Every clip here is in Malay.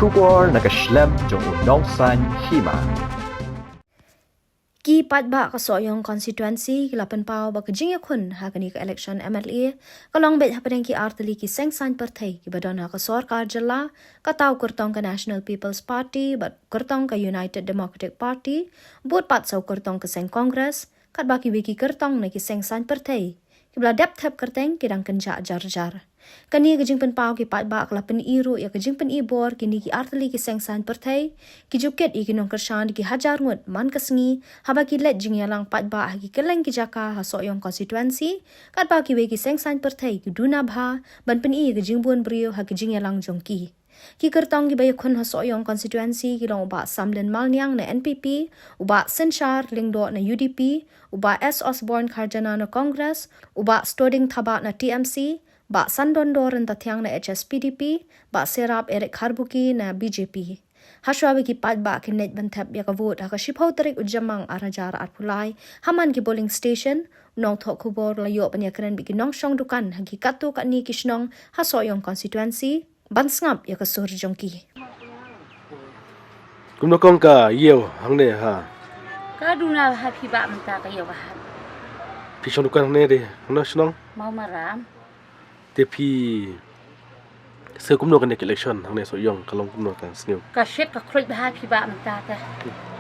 Shubor nakaslem jong unongsan Hima. Ki Paidbah ka Sohïong constituency ki lapan pau ba ka Jingïakhun ha kani ka election MLA kalong bet hapeng ki arteli ki sengsan partai ki badon ha ka sarkar jalla ka tau kurtong ka National People's Party bat kurtong ka United Democratic Party bot pat sau kurtong ka Seng Congress kat ba ki wiki kurtong na ki sengsan partai ki bla dep thap kurteng ki dang kenja jar kani ka jingpen pau ki Paidbah ka lapan iru ya ka jingpen ibor kini ki arteli ki sengsan partai ki juket i ki nong kersan ki hajar ngut man kasngi haba ki let Jingïalang Paidbah ki keleng ki jaka ha Sohïong constituency kat ba ki we ki sengsan partai ki duna bha ban pen i ki jingbun brio ha ki Jingïalang jongki ki kertong ki bayakhun ha Sohïong constituency ki long uba samlen malnyang na NPP uba senshar lingdo na UDP uba S Osborne Kharjana na Congress uba stoding thaba na TMC ba Sandondor en Tatyang na HSPDP, ba Serap Eric Harbuki na BJP. Haswawi ki Paidbah ki net bantap ya ka vote ha ka shiphaw tarik ujamang arajar at pulay, haman ki polling station, nong thok kubor layo panyakaran bi ki nong syong dukan hagi katu ka ni kisnong ha Sohïong constituency, ban Sngap ya ka Sohïong ki. Kumno kong ka yew hangne ha. Ka duna ha Kiba menta ka yew ha. Pishong dukan hangne de, hangno snong. Mau maram. Tapi saya kumno kan election hangne Sohïong kalong kumno kan sniu. Ka shet ka khruj ha Kiba menta ta.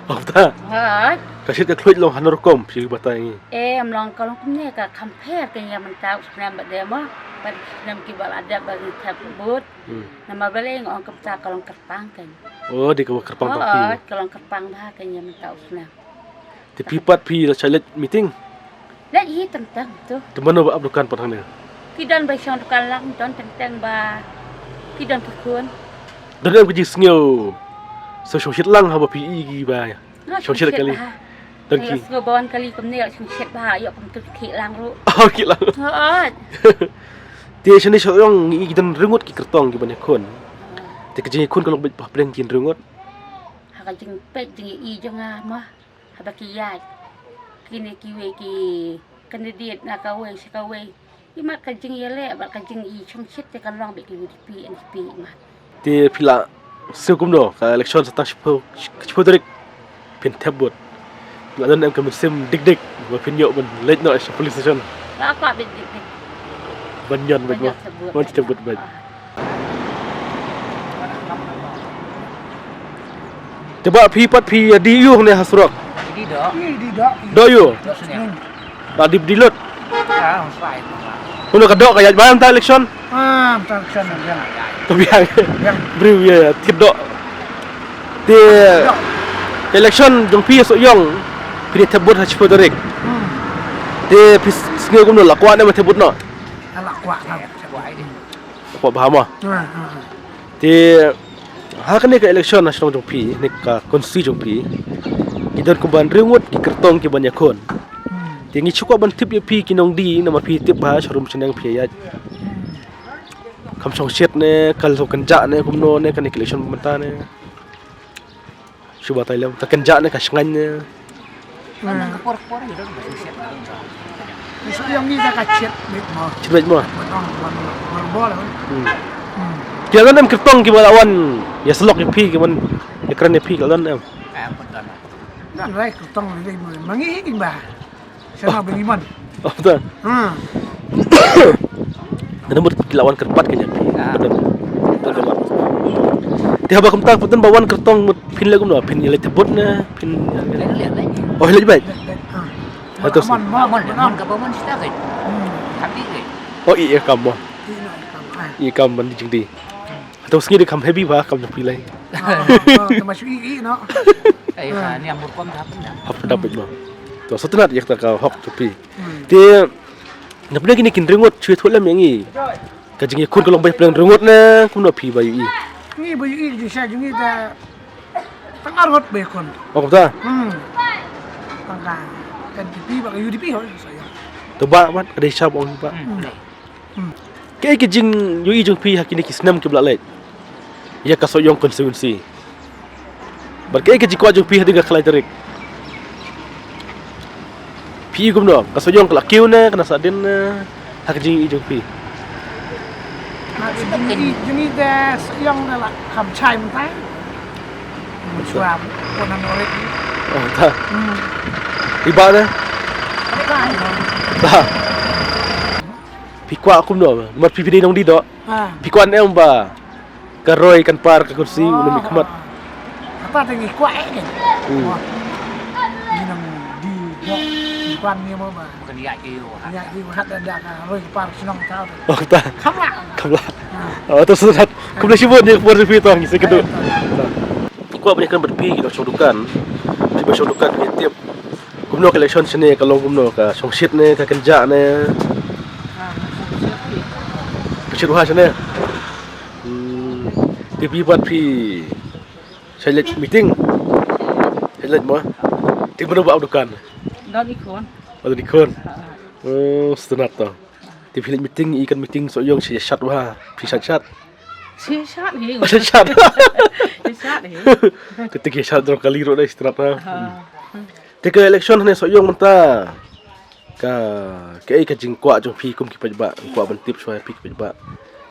Oh ta. Ha. Kasit ka khluit long hanor kom pi batai. Am long kalong kumne ka compare ka ya menta usnam ba demo. Ba nam ki bal ada ba thap but. Nama baleng on kapta kalong kerpang kan. Oh di ka kerpang tapi. Kalong kerpang ba kan ya menta usnam. Tapi pat pi la chalet meeting. La hi tentang tu. Di mana ba abdukan pat hangne? Kidan ba syong dukan lang don tentang ba. Kidan kekun. Dan am ji sniu. So shit lang ha ba pi gi ba. Shong shit kali. Dan ki. Ngo bon kali kumne syong shet ba yo kum tu ki lang ru. Oh ki lang. Ha. Dia sini Sohïong ngi dan rengut ki kertong ki banyak kon. Te kejing kun kalau ba preng kin rengut. Ha ka jing pet jing i jonga ma. Ha ba ki ya. Kini ki we ki candidate na ka we ka we. Ima ka jing yele ba ka jing i chong chet te kan long be ki UDP NP ma. Te pila sekum do ka election sa shpo direk pin tabut. La dan am kam sim dik ba pin yo ban late no police station. La ka be dik. Banyan ba ba. Mon tabut ba. Coba pi pat pi diu ne hasrok. Di đó. Do yo. Đó Tadi dilut. à, không phải. Kuno ka do kaya ba am ta election? Traction yang. Kebiang. Brew ya tidok. Te election jong pi Sohïong pi tabut ha shpo direk. Te pi sngeu kum no lakwa ne ma tabut no. Anak kuat kan. Kuat ini. Apa bahama? Te ha kan ka election nasional jong pi ne ka konsti jong pi. Kidan ko ban rengut ki kertong ki banyak kon. Tingi cukup ban tip ya pi kinong di nama pi tip ba sharum senang pi ya. Kam song shet ne kal so kenja ne kumno ne kan election menta ne. Cuba Thailand ta kenja ne ka shngan ne. Nang kapor-kapor itu masih siap. Besok yang ni dah kacet mit mo. Cebet mo. Mang bola. Kaya kan kertong ki balawan ya selok ya pi ki man ekran ne pi kalan am. Betul. Dan rai ketong ni mangi ba. Sana beriman. Oh betul. Nomor lawan kerpat kanya pi. Betul. Tiap bakum tak putun bawan kertong pin lagum no pin ile tebut na pin. Oh ile baik. Betul. Mon ka mon sta ke. Happy ke. Oh iya kamu. Iya kamu mandi jengdi. Atau sengi kam heavy ba kam pi lai. Termasuk no. Ni amur kom dapat. Hap dapat mo. To sotunat yak ta ka hok tu pi. Te napna kini kin rengut chui tholam yang i. Ka Jingïakhun kalong bai pleng rengut na kum no pi ba yu i. Ni bayu i di sa jungi da tangarot be kon. Oh ta. Tangka. Kan UDP ba UDP ho saya. To ba mat ada sab ong ba. Ke ke jing yu i jong pi hakini kisnam ke blalait. Ya ka Sohïong constituency. Berkai ke jikwa jong pi hadiga khalai tarik. Pi gum no ka Sohïong kala kiu na kana sadin na hak jing i jong pi. Jingï dah Sohïong dah lah Kham chai mentai. Suam konan orek. Oh, tak. Tiba dah. Tak. Pikwa aku no, mat pipi dong di dok. Pikwan em ba. Karoi kan par ke kursi ulum Hakhmat. Apa tadi kuat ni? Ni nang di quan ni mau ba. Bukan dia je. Ya di hat ada roi par senang tahu. Oh, tak. Kham lah. Kham lah. Oh, tu sudah. Kemudian sibuk je buat review tu ang isa kedua. Pikwa banyak kan berpi kita codukan. Tiba codukan tiap. Gumno collection sini kalau gumno ka songsit ni ka kenja ni. Kecil ruha sini. Tiba buat pi saya meeting. Saya mau. Tiba nak buat dukan. Đó đi con. Oh, di kon. Oh, setenat tu. Tiba meeting ikan meeting Sohïong saya chat ruha. Pi chat. Xí sát đi. Oh, chat. Xí sát đi. Ketika chat dua kali ro dah setenat tu. Tiga election ni Sohïong mentah. Ka jingkwa jong pi kum ki Paidbah, kwa bentip suai pi Paidbah.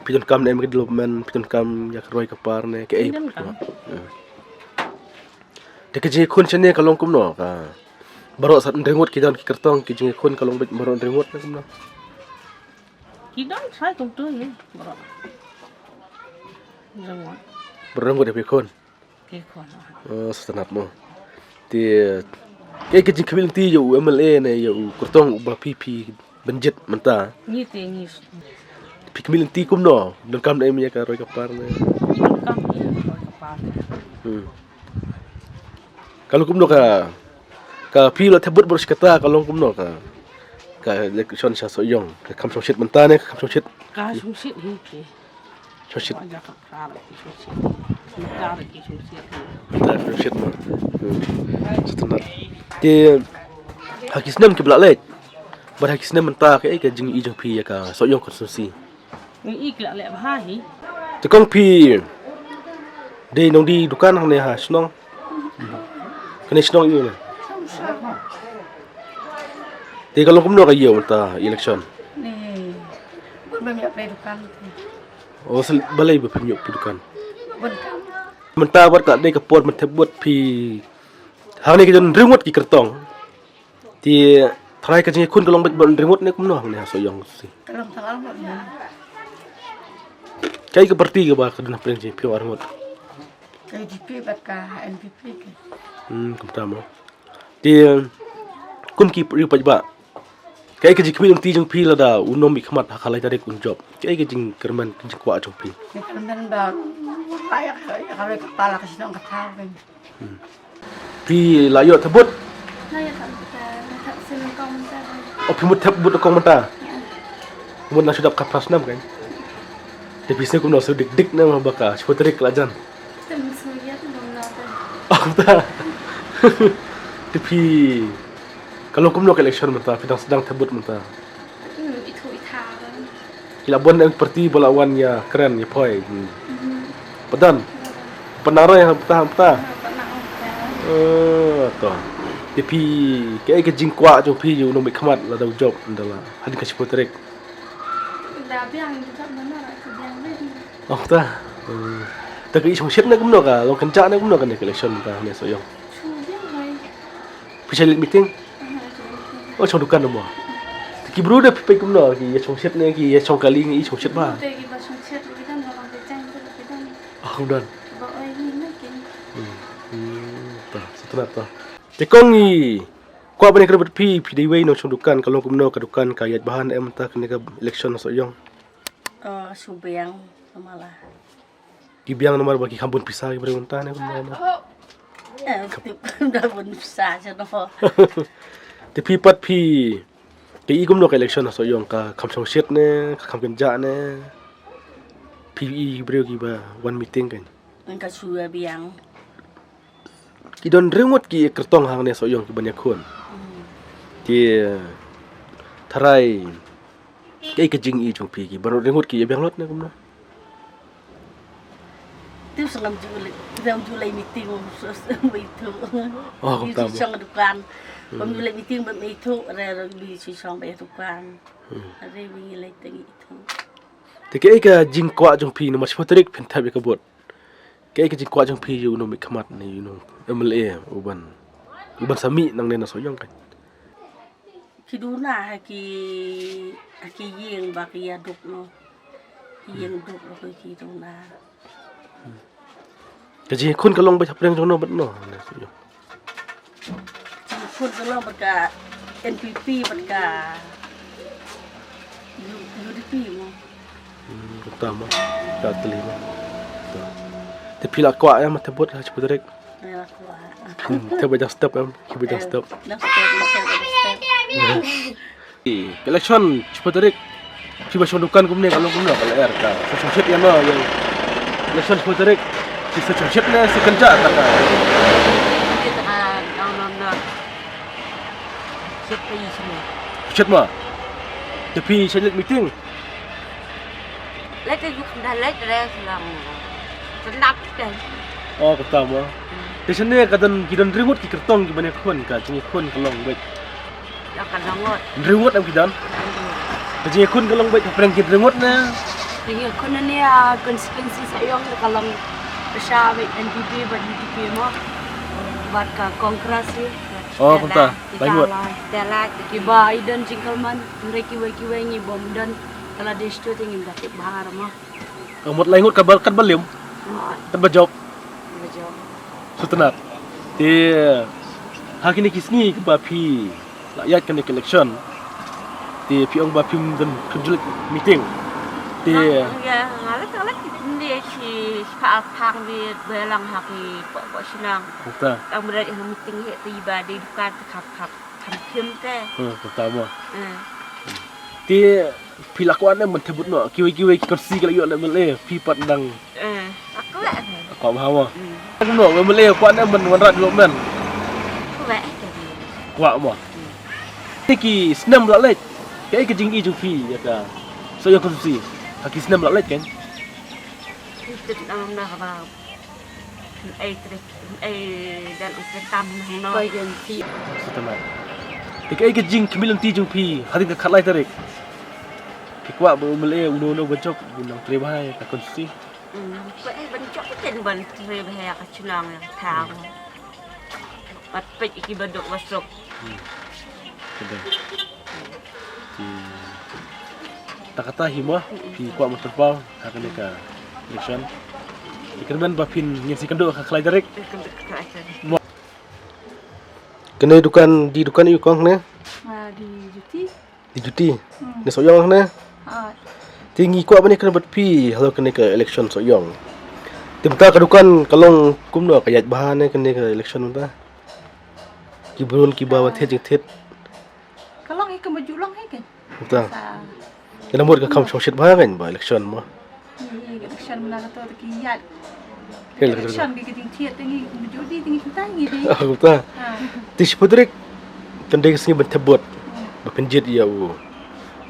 Pijon kam nem development, pijon kam yak roi kapar ne ke ai. Tiga Jingïakhun sini kalong kum no ka. Baru sat rengut ki dan ki kertong ki Jingïakhun kalong bet baru rengut na kum no. Ki dan sai tung tu ni. Bro. Jangan. Berengut de pikon. Ke kon. Oh, setenat mo. Ti ke Jingïakhun ti yo MLA ne yo kertong ba PP benjet mentah. Ni te ni. Pi kemilin ti kum no, dan kam nem yak roi kapar ne. Kam ni kapal. Kalau kumno ka pi la tebut boros kata kalau kumno ka election sa Sohïong ka kam songsit mentah ne kam songsit Ka sung sit hi ke. songsit Aja kapal ki sung sit. Mentah ki sung sit. mentah songsit mo. Setenat. Ti hakisnem ke belak bar hakisnem mentah ka Jingï jong pi ka Sohïong konstitusi. Ni ik la le ba hi. Te kong pi de nong di dukan hang ne ha snong. Kena snong yu ne. Ti kalau kumno ka yo mentah election. Ni. Ba mi apa dukan. Oh, balai berpenyuk pi dukan. Bon kam. Mentah buat kat dei kapor mentebut pi hang ni kejon ringut ki kertong. Ti try ka Jingïakhun kalong bet ringut ni kumno hang ni Sohïong si. Kalau tangal mo. Kai ke parti ke ba kedena preng pi ringut. Kai DP bat ka NPP ke. Pertama. Ti kum ki ri Paidbah. Kai ke Jingïakhun ti jong pi la da unom Hakhmat hakalai tarik un job. Kai ke jing kerman jing kwa jong pi. Ni kan dan ba ayak kalau kepala ke sinong ka tahu kan. Pi layo tebut. Naya tak senang kau mentah. Oh, pi mut tebut kong mentah. Mut na sudah kapas nam kan. Tapi saya kum no so dik na baka spoterik lajan. Tem semuanya tu belum nada. Oh, tak. Tapi kalau kum no election mentah, sedang tebut mentah. Itu ithar. Kila bon ang parti bolawan ya keren ya poi. Padan. Penarai petah. Toh. Tapi kai ke jingkwa jo pi jo no Hakhmat la da job ndala. Hadi ka spoterik. Dah biang juga mana tu biang ni. Oh, tak. Tak ke songsit na kum no ka, long kenca na kum no kan election mentah ni Sohïong. Chu biang hai. Bisa meeting. Oh, chong dukan mo. Ki bro da pi kum no ki songsit ne ki chong kali ngi songsit ba. Tegi basung chat kita orang bercang tu kita. Oh, dan. Bawa ini nak. Tah, setelah tah. Tekong ni kwa bani kerbat pi deway no chong dukan kalau kumno ka dukan kayat bahan em ta kene ka election Sohïong. Subiang malah. Kibiang nomor bagi kampun pisah ki berunta ne kumno. Dah pun bisa je no. Tapi pat pi ki kumno ka election Sohïong ka kam chong shit ne ka kam kenja ne. Pi breu ki ba one meeting kan. Engkau sudah biang. Ki don ringut ki kertong hang ne Sohïong ki Jingïakhun. Ti tharai ke Jingï jong pi ki baru ringut ki biang lot ne kumno. Tu sengam julai meeting itu. Oh, Di song dukan. Pemulai meeting itu ada di song bayar dukan. Ada wilai tinggi itu. Tapi ke jingkwa jong pi nomor spoterik pentab ke bot. Ke jingkwa jong pi you no Hakhmat ni you no MLA uban sami nang nena Sohïong kan. Kiduna ki yeng ba ki aduk no. Yeng duk lo ki kiduna. Ke Jingïakhun kalong ba preng jong no bat no. Jingïakhun kalau berka NPP berka UDP mo. Pertama dah terima. Tapi lah kuat yang mata bot lah cepat direct. Ya kuat. Kita baca step kan, kita baca step. Election cepat direct. Kiba dukan kumne kalau air ka. Sesungguh yang no yang election cepat direct. Sesungguh ni sekenja tak. Kita kan nak siapa semua. Chat mah. Tapi saya meeting. Lấy dah lấy ra làm Sngap kan. Oh, pertama. Di sini kadang kita ringut ki kertong ki banyak khun ka Jingïakhun kalong baik. Ya kan ngot. Ringut am kidan. Jingïakhun kalong baik perang ki ringut na. Jingïakhun ni konsekuensi Sohïong kalau besar NPP UDP mo. Buat ka kongres. Oh, kata. Baik. Dalat Kiba dan Jingïakhun mereka kiwe ni bom dan kalau dia itu tinggi dapat bahar mah. Amot laingut kabar kan balim. Terbajok. Bajok. Sutenat. Di hari ni kisni ke bapi rakyat kan election. Di piong bapi dan kerja meeting. Di ya ngalat dia si pang di belang haki pok senang. kata. Ang berat yang meeting he tiba di dukan khap kim teh. Pertama. Di pilakuan ni mentebut no kiwi kursi kalau yo MLA pi pat dang Aku lah. kau bahawa aku no MLA kuat ni menwarat development Aku lah. kuat mo ki senam la lek ke jing'i ju pi ya ka so yo kursi ki senam la lek kan Itu dalam dah apa. Dan usretam no. Bagian ti. setelah ke jing kemilang ti ju pi hari ka khalai tarik kuat MLA uno bacok gunang trebahai ka kursi Bencok kan ban trebahai ka cunang yang tang. Pat pek iki badok wasok. Kedai. Tak kata Hima pi kuat terpau akan ka election. Ikan bapin ngisi kendo ka khalai tarik. Kena dukan di dukan iu kong ne Di juti. di juti ni Sohïong ne tinggi kuat bani kena pi kalau kena ke election Sohïong timta kadukan kalong kumno kayat bahan kena ke election ta kibrun kiba thet jing thet Kalau ni kemajulang kan. ta kena mud ka Kham shit bahan kan ba election mo Election mana kata kiyat. hel Election ke jing thiet ni judi tinggi kita ni di. aku ta tish podrek kena singi bentebot bapenjit ya u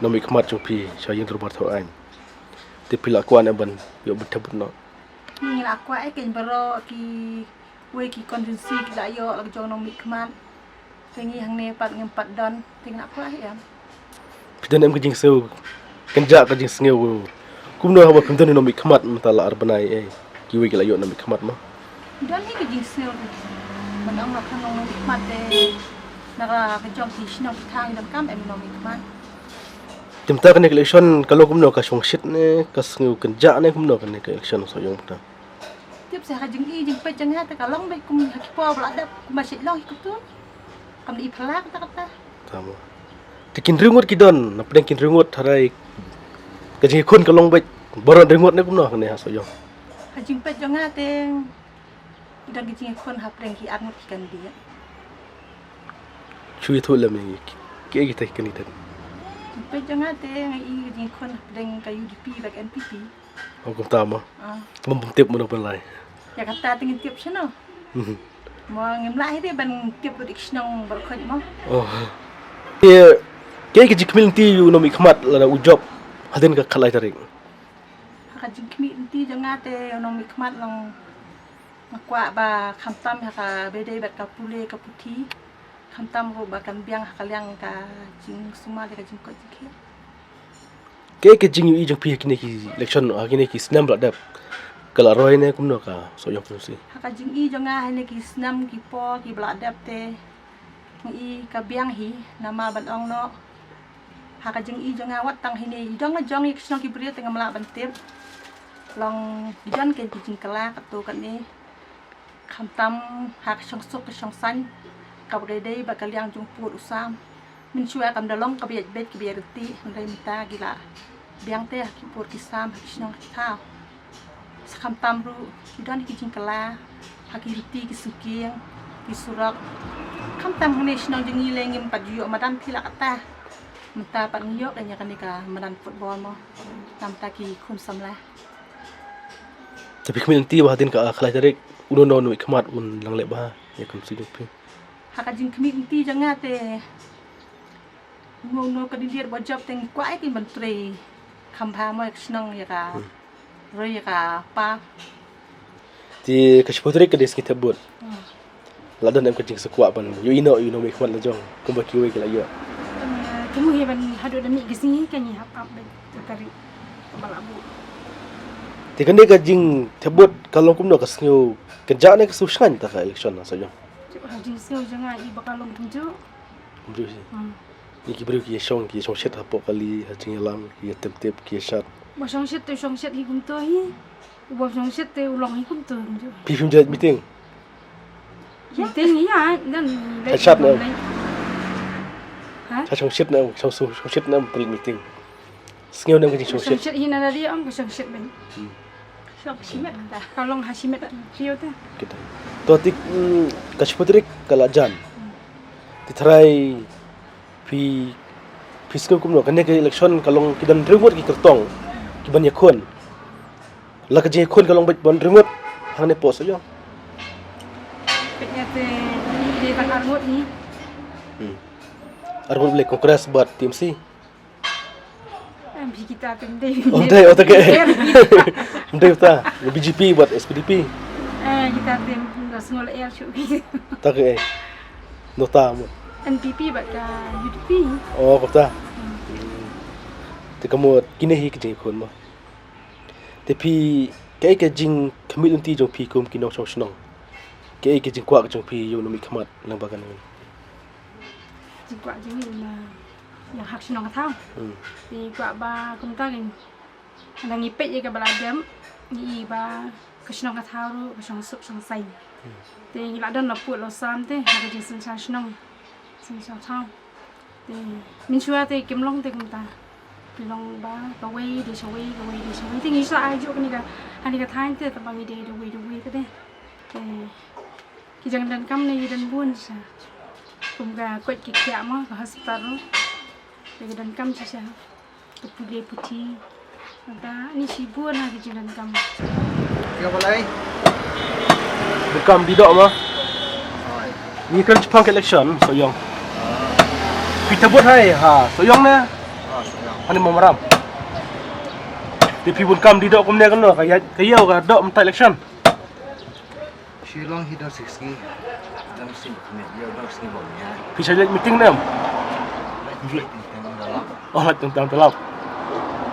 nomi Hakhmat jong pi Sohïong terbar thawan ti pilakuan aban yo bentebot no Ni lah aku kan baro ki we ki konvensi ki dak yo lag jong nomi Hakhmat. Tinggi hang ne pat ngempat don tinggal aku ya. Pidan em kejing seu kenja kejing sengeu kumno hawa pindan nomi Hakhmat mentala arbanai kiwi kila yo nomi Hakhmat mah Dan ni ke jing sel. Menang nak kan nomi Hakhmat de. Nara kejong ki sinong thang dam kam em nomi Hakhmat. timta kan election kalau kumno ka shongshit ne ka sengeu kenja ne kumno kan election Sohïong ta Tiap saya jing pe jang ha ta kalong be kum hakipo belada kum masih long ikutun. Kam di pelak kata. tama tikin ringut kidon na pedeng kin ringut harai ka Jingïakhun kalong baik boron ringut ne kumno kan Sohïong Hajing pe jang ha teng. Dan ki Jingïakhun ha preng ki angut kan dia. chui thu lam ni ke kita kan itu Pe jang ha teng i Jingïakhun preng ka UDP bak NPP. oh kum tama membentip mo pelai Ya kata tingin tiap sino. Mo ngem lai dia ban tiap dik sinong berkhoj mo. oh ke jikmil ti yu nomi Hakhmat la ujob hadin ka khalai tarik Hajing kmi inti jang ha te nomi Hakhmat long makwa ba khamtam ha ka bedai bat ka pule ka puthi. Khamtam ro ba kan biang ha ka liang ka jing suma de ka jing ko jikhe. ke jing yu jong pi kini ki election kini ki snam la dap kala roi ne kumno ka Sohïong fungsi haka jing I jonga hene ki snam ki po ki bladap te I ka biang hi nama ban ong no haka jing I jonga wat tang hene I dong jong I kisno ki bria tengah mala bantip long jan ke jing kala ka to kan ni kham tam hak song sok song san ka bre dei ba kalyang jong pu usam min chua kam dalong ka biet bet ki bierti ndai mita gila biang te ki pur ki sam kisno ki ta Kham tam ru dan ki jingkala hakirti ki sukiang ki surak kham tam hne snong jingi lengim pajuyo madam thila kata menta pat ngiyok anya kanika madan football mo tam ta ki khum samla tapi community ba din ka khala tarik uno no no Hakhmat un lang le ba ya kum si dupi haka jing community janga te no ka dir bo job teng kwai ki menteri khampa mo snong ya ka roi ka pa ti ka chpotri ka des ki tabut la dan em ka jing sakwa ban you know Hakhmat la jong kum ba ki we la yo Kamu heban hadu dami gisi kan ni hap up tari balabu. ti kan ka jing tabut kalong kum no ka snyo kerja ne ka suskan ta ka election na Sohïong Hajing sel jangan I bakalong tunjuk. bru si ni ki bru ki shong shet hapo kali hajing lam ki tep ki shat Ba song shet hi kum to hi. Ba song shet te ulong hi kum to tunjuk. pi film jet meeting Ting ya dan Shat na. Ha? cha chong shet na pri meeting snyo na ka jing Song shet shet hi na dari am ka song shet ben. sok simet ta Kalong hasimet trio te. kita to tik ka chpotri kala jan ti try pi fiscal kum no kan ne ka election kalong kidan remote ki kertong ki ban yakhun la ka Jingïakhun kalong ban remote hang ne po Sohïong Petnya te de ban armut ni. argon boleh kongres buat TMC Am kita tem de. oh dai oh tak ndai ta BGP buat SPDP Kita tem ngol air chu. tak nota mo NPP ba ka UDP. oh kota ti kamu kini hi ki Jingïakhun mo tapi kai ka jing community jong pi kum kinong chong snong kai ka jing kwa jong pi yo no mi Hakhmat lang bagan ni Jikwa jini na yang hak sinong thao. Di kwa ba kum ta gen. Nang ipet ye ka baladam ni ba ka sinong thao ru ka song sup song sai. Te la dan la pu lo sam te ha ka jin sin sa sinong. Sin sa thao. Te min chua te kim long te kum ta. Long ba ka wei de shawei ka wei de shawei te ngi sa ai jo ka ni ka hani ka thain te ta ba ngi de wei ka de. Te ki jang dan kam ni dan bun sa. Kumga kuat kikya mo ke hospital ro. Lagi dan kam sisa. Putih putih. Ada ni sibuk na ke dan kam. Kaya balay. bekam di dok mah ni kan Jepang election Sohïong kita buat hai ha Sohïong na ani mamaram di pi bun kam di dok kum ne kan no kaya ka dok mta election Shilong hidar siski. Dam sim kami dia dam sim bomnya. pi saya meeting nam oh la tentang telap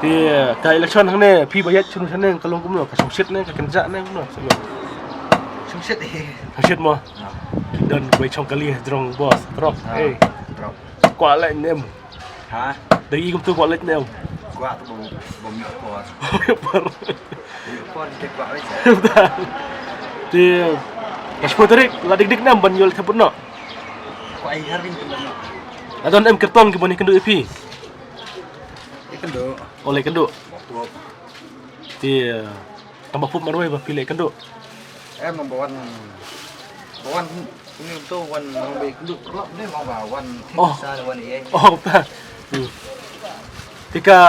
ti ka election hang ne pi bayat chunu chane kalong kum no ka songsit ne ka kenja ne kum no Sohïong Sungsit songsit mo dan bai chong kali drong boss drop drop. kwa lại nem Ha? dari kum tu kwa lại nem Gua tu bom pos. Pos dia gua wis. thì cái số tarik là dik dik nam ban yol thapun no Gua ai harin tu. adon em kertong ki bani kendu ipi Ikan do. oleh kendu Waktu thì tambah pup marwai ba pilih kendu em bawan ini tu wan ngombe duduk kelab ni mau bawan sa wan ye. oh ta tika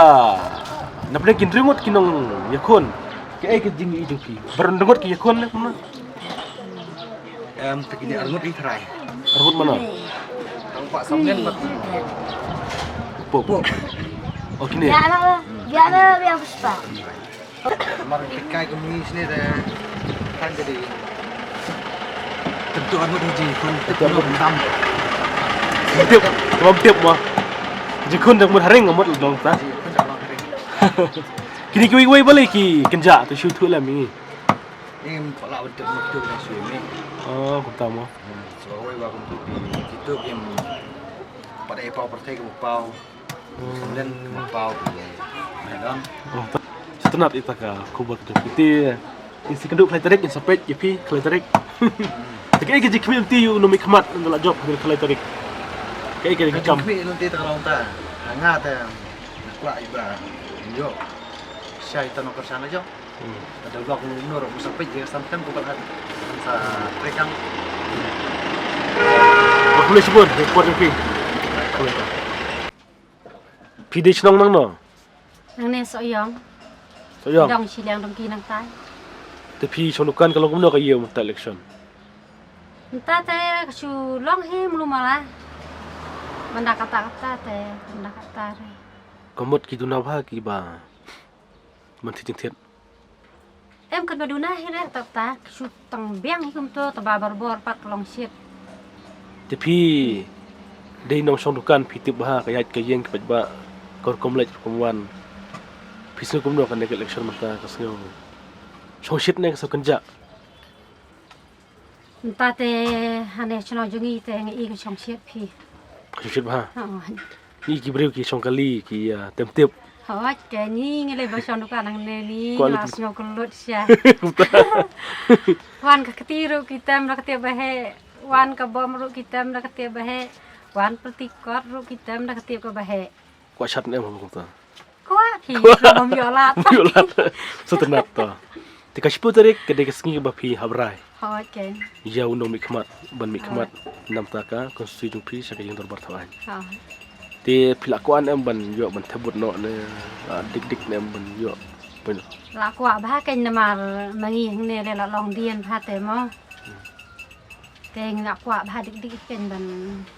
napne kin remote kinong yakun ki ai ki jing i jing pi baron dengot ki yakun ne kumna Em begini armut di try. arbut mana Tampak samgen mat. pup oh kini Biar biar puspa. Mar pikai kami sini dah kan jadi tentu armut di kon tentu tam. tiap mau tiap mah jikun dak mun haring ngamut dong ta Kini kiwi boleh ki kenja tu shoot tu lah mi. Em pala bentuk bentuk yang suami. Oh, aku tahu. So, wah bentuk di itu em pada epau pertai ke epau. Kemudian epau. Kan? Oh, setenat itu ka kubur tu. Kita isi kenduk kelai tarik yang sampai jepi kelai tarik. Tapi kerja community you no Hakhmat untuk job dari kelai tarik. Kayak Kham. Tapi nanti terlalu tak. Hangat ya. Kuat iba. Yo. Saya itu nak kesana aja. Ada blok nur sampai je sampai bukan sa trekang. Boleh sebut report pi. Pidi senang nang no. Nang ne Sohïong. Sohïong. Dong silang dong ki nang tai. Tapi sonukan kalau gumno ka iyo mata election. Entah teh su long he mulu malah. Benda kata-kata teh, benda kata. Komot ki dunau ha ki ba. Manti tingtian. Em kan baduna he dah tak tak su tang biang hikum tu tabar bor pat long shit. Tapi dei nong sonukan pitip ba ka yat ka yeng ka ba kor komlej komwan. Pisno gumno kan nek election mata ka snyo. Song shit nek sa kanja. Entah teh hane chno jungi teh ngi ka song shit pi. Song shit ba. Oh. Ni ki breu ki song kali ki tem-tep. Hawat ke ni ngele ba song dukan nang ne ni Kuala las nyo kulut sia. Wan ka ketiru kita mra ketia bahe, wan ka bom ru kita mra ketia bahe, wan petikot ru kita mra ketia ka bahe. Kwa chat nem mo ta. Kuat pi bom yolat. Yolat. Setenat to. Tika sipu tarik ke dek sengi ba pi habrai. Hawat ke. Ya uno Hakhmat ban Hakhmat nam taka konstitusi pi sa kayang dorbar thawan. Ha. Ti pilakuan em ban yo ban tebut no ne dik nem ban yo. Ban. La kwa ba ke namar mangi ne le la long dien pha te mo. Teng la kwa ba dik ken ban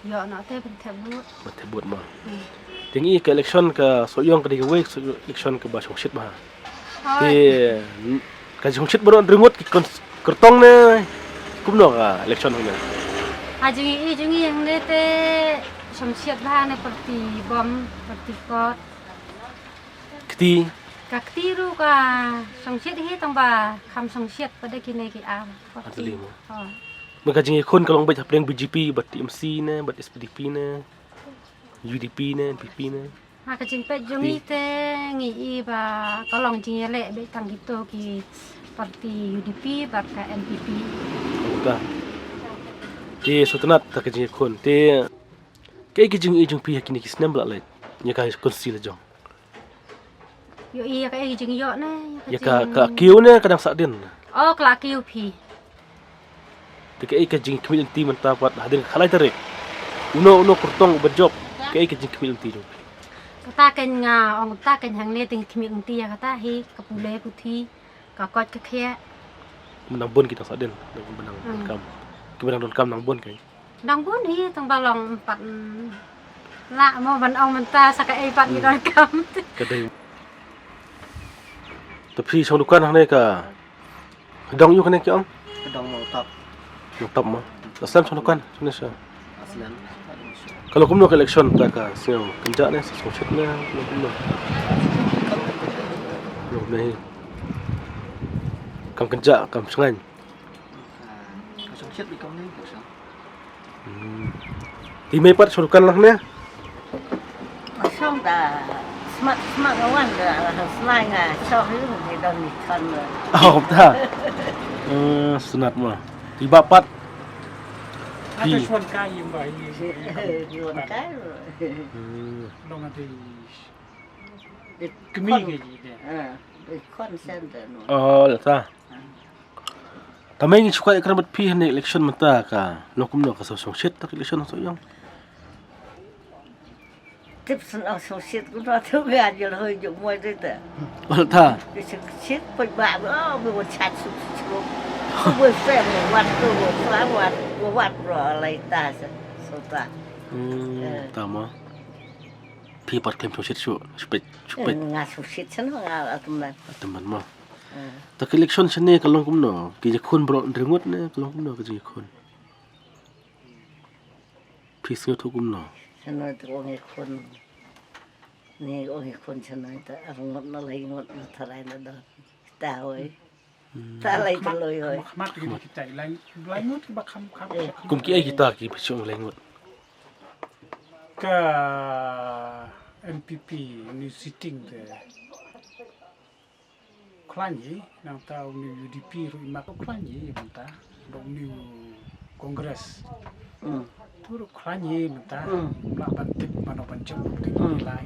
yo no te ban tebut. Ban tebut ma. Tingi ke election ka Sohïong ka dik we election ka ba song shit ba. Ti ka song shit baron rengut ki kertong ne kumno ka election ne. Jungi yang ne te somsiat ba ne perti bom perti kot. Kti Kaktiru ka somsiat hi tang ba kham somsiat pada kini ki a. Atli mo. Ha. Maka Jingïakhun kalong baca apa yang BGP, bat TMC ne, bat SPDP ne, UDP ne, NPP ne. Ha ka jingpet jungi te ngi i ba kalong jingle be tang gitu ki parti UDP ba ka NPP. Bukan. Ti sotenat tak Jingïakhun. Ti kay Jingïakhun pi hakini kisnem bla lait. Nya ka konsil jong. Yo i ka e jing yo ne. Ya ka kiu ne kadang sakdin. Oh kla kiu pi. Ti kay Jingïakhun ti mentapat hadir khalai tarik. Uno kurtong berjob. Kay Jingïakhun ti jong. Kata ken nga ong ta ken hang ne ting khmi ung ti ya kata hi kapule puthi ka kot ka khia. Menang bon kita sakdin. Benang Kham. Kebenang don Kham nang bon kay. Dang bun hi tang balong empat la mo ban ong menta sa ka e pat ni don kam. Kadai. Tapi song dukan hang ne ka dong yu kan ki om. Kedang mau tak Top mo. Aslam song dukan sini sa. aslan. Kalau kumno ke election ta ka sio kenja ne sa song shit ne kumno. Lo ne. Kam kenja kam sengan. Song shit di kau ni. Ti mai pat song dukan lah ne. Xong ta smart kawan dah selai ngah Sohïong di dalam ikan. Oh ta. Sunat mo. Ti bapat. Ada suan kayu mbak ini. Jual kan. Long ada kemi ke je. Ikan center. Oh ta. Tamay ngi suka ikran bat pi ne election mata ka. Lo kumno ka song shit ta election Sohïong. Tips nó song shit cũng nó thiếu gà giờ hơi dùng môi đây ta. Oh ta. Cái shit Paidbah đó bị một chặt sụp sụp. Vừa xem một vật tôi một phá vật rồi lấy ta sao ta. Ta mo. Pi pat kem song shit chupet. Ngah song shit sana ngah teman. Teman mo. Ta election sene kalong kumno ki Jingïakhun bro rengut ne kalong kumno ka Jingïakhun. Pi sngo tu kumno. Sana tu orang ikut. Ni oi kon chana ta ngot na lai ngot na tharai na do. Ta oi. Ta lai ta loi oi. Hakhmat kita lain ngut ba kham. Kum ki ai kita ki pachong lengot. Ke MPP ni sitting the Klanyi nang tau ni UDP ru imak Klanyi banta dong ni Kongres. Turu Klanyi banta la bantik mano bancem di lai.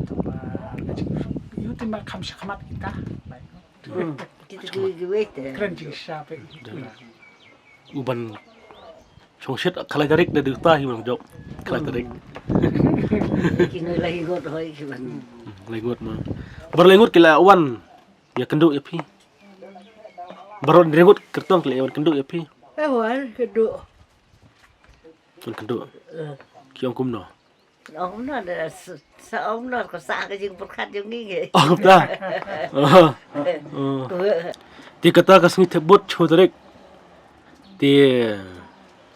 Tapa yu timbal kham Hakhmat kita. Kita duit Keren jing siapa. Uban chong shet khalai tarik da duta hi mang jok. Khalai tarik. Kini lai ngot hoi kiban. Lengot ma. Bar lengot kila awan ya kenduk ya pi. Baron rengot kertong kila awan kenduk ya pi. Wan keduk. Awan kenduk. Ki ong kum no. Ông nó là sao ông nó có xa cái gì một khát giống như vậy. Oh ta. Ti kata ka sngit bot chodarek. Ti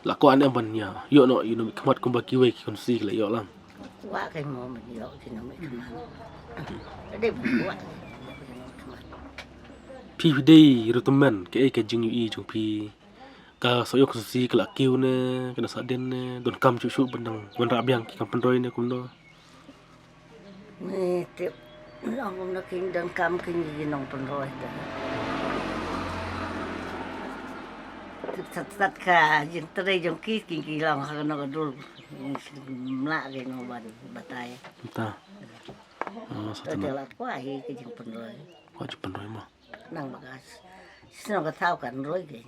la ko an ban ya. Yo no you know Khmat kum ba kiwe ki kon si kila yo lam. Quá cái mồm mình dạo thì nó mới không ăn. Đây buồn quá. Pi dei rutumen ke ai ka jingyu jong pi. Ka soyo ko si kala kiu ne kana sa den ne don kam chu chu bandang wan ra byang ki kam pandoi ne kum no. Nè tiếp ông nó kinh đơn cam kinh gì nông phần rồi. Thật thật cả những tới trong kỳ lòng nó có đôi lạ cái nó bật tay. Ta. Tôi đều là quá hay cái những phần rồi. Quá chu pandoi ma. Năng mà cái nó có thao cả rồi cái.